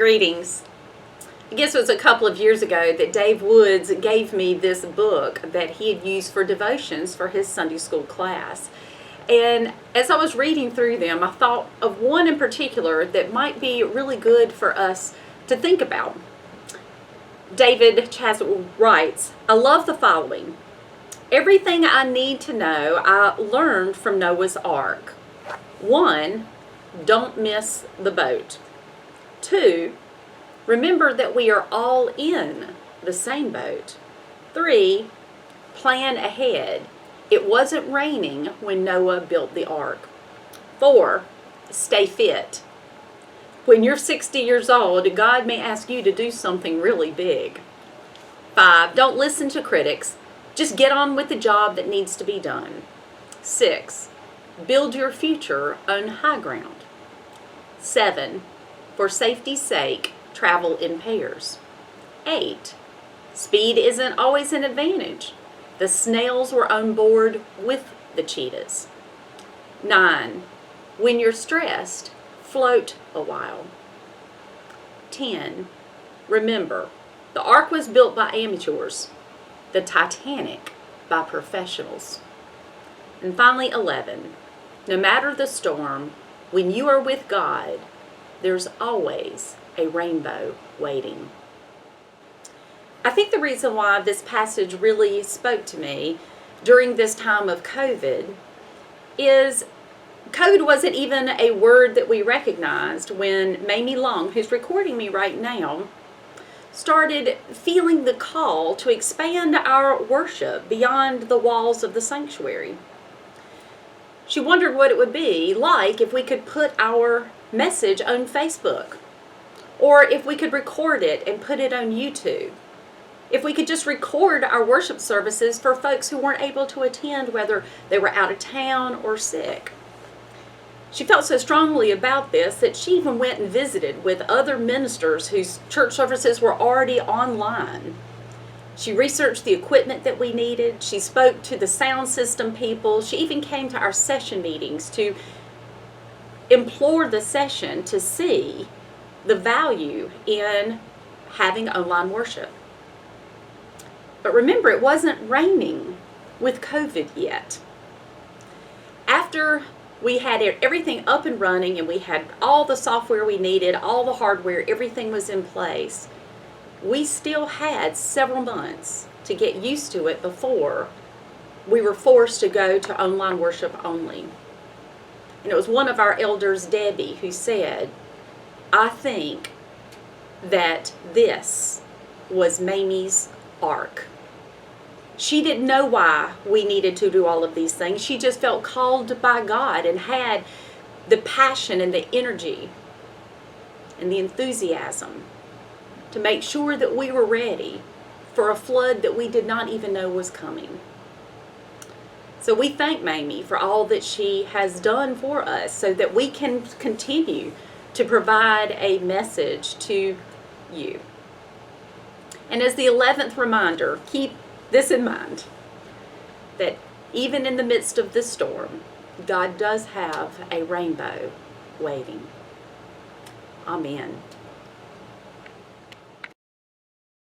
Greetings. I guess it was a couple of years ago that Dave Woods gave me this book that he had used for devotions for his Sunday school class. And as I was reading through them, I thought of one in particular that might be really good for us to think about. David Chaswell writes, "I love the following. Everything I need to know I learned from Noah's Ark. 1. Don't miss the boat. 2. Remember that we are all in the same boat. 3. Plan ahead. It wasn't raining when Noah built the ark. 4. Stay fit. When you're 60 years old, God may ask you to do something really big. 5. Don't listen to critics. Just get on with the job that needs to be done. 6. Build your future on high ground. 7. For safety's sake, travel in pairs. 8. Speed isn't always an advantage. The snails were on board with the cheetahs. 9. When you're stressed, float a while. 10. Remember, the ark was built by amateurs, the Titanic by professionals. And finally, 11. No matter the storm, when you are with God, there's always a rainbow waiting." I think the reason why this passage really spoke to me during this time of COVID is COVID wasn't even a word that we recognized when Mamie Long, who's recording me right now, started feeling the call to expand our worship beyond the walls of the sanctuary. She wondered what it would be like if we could put our message on Facebook, or if we could record it and put it on YouTube. If we could just record our worship services for folks who weren't able to attend, whether they were out of town or sick. She felt so strongly about this that she even went and visited with other ministers whose church services were already online. She researched the equipment that we needed. She spoke to the sound system people. She even came to our session meetings to implore the session to see the value in having online worship. But remember, it wasn't raining with COVID yet. After we had everything up and running and we had all the software we needed, all the hardware, everything was in place, we still had several months to get used to it before we were forced to go to online worship only. And it was one of our elders, Debbie, who said, "I think that this was Mamie's ark." She didn't know why we needed to do all of these things. She just felt called by God and had the passion and the energy and the enthusiasm to make sure that we were ready for a flood that we did not even know was coming. So we thank Mamie for all that she has done for us so that we can continue to provide a message to you. And as the 11th reminder, keep this in mind, that even in the midst of this storm, God does have a rainbow waiting. Amen.